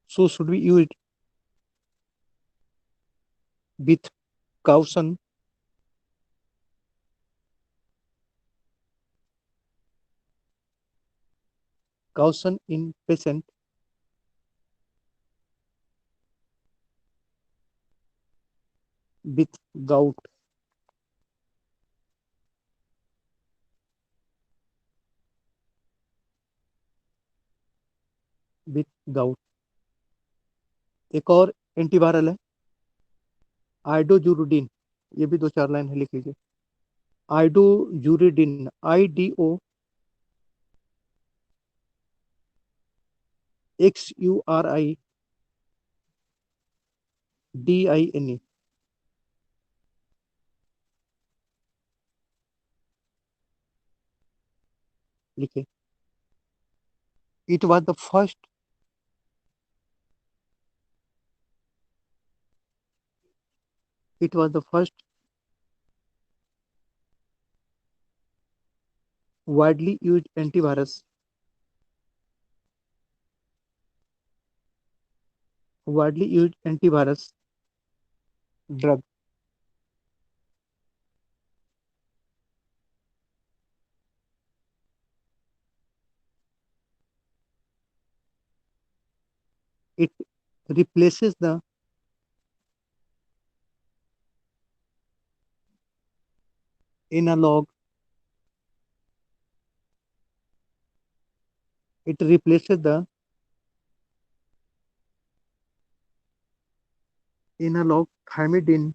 so should be used with caution in patient with gout. with gout। एक और antiviral है आइडोजुरुडिन, ये भी दो चार line है, लिख लीजिए। आइडोजुरिडिन, IDOXURIDIN, लिखे। It was the first it was the first widely used antivirus drug। It replaces the analog it replaces the analog thymidine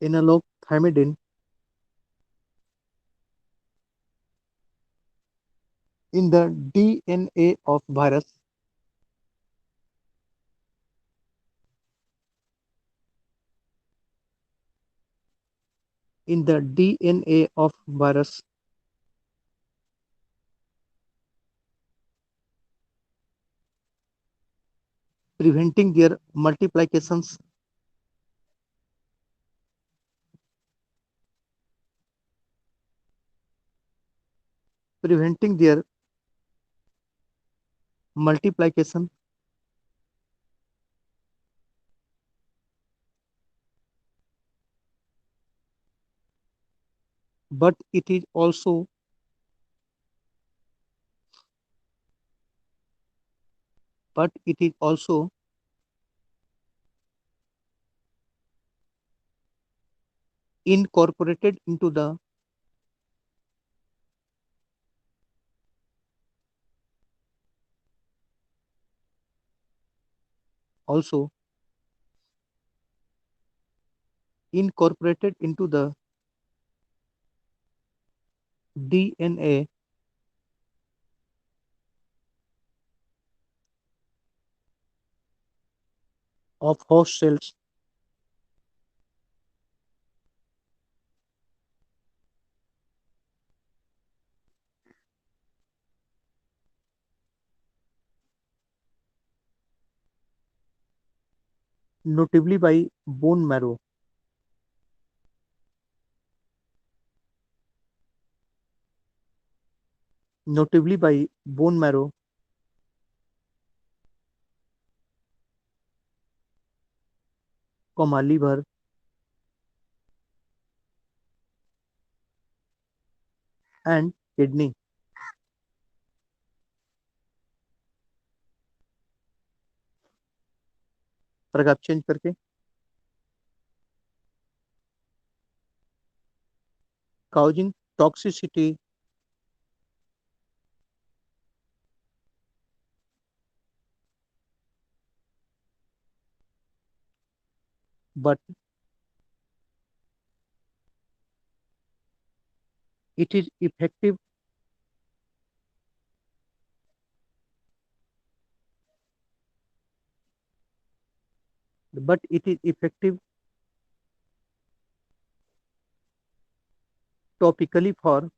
analog thymidine in the DNA of virus in the DNA of virus preventing their multiplications preventing their multiplication but it is also but it is also incorporated into the also incorporated into the DNA of host cells notably by bone marrow notably by bone marrow liver and kidney पर आप change करके causing toxicity but it is effective but it is effective topically for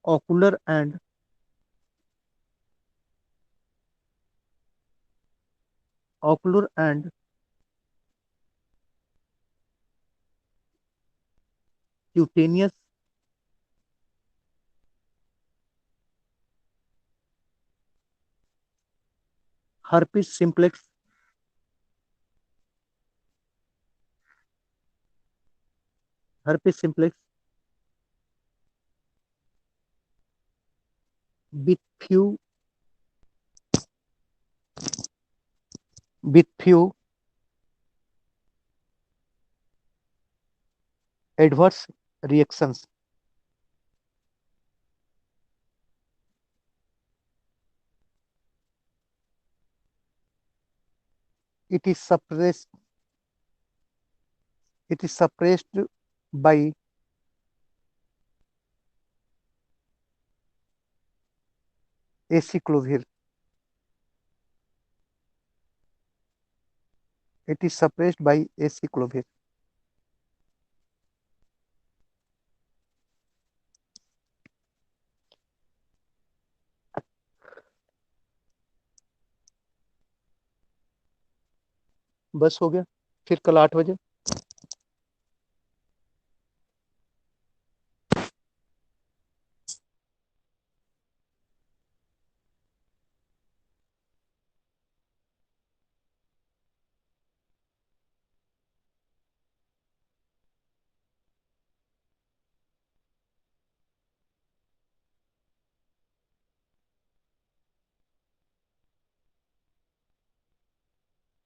ocular and ocular and cutaneous herpes simplex herpes simplex with few adverse reactions. It is suppressed it is suppressed by aciclovir. It is suppressed by aciclovir. बस हो गया फिर कल 8 बजे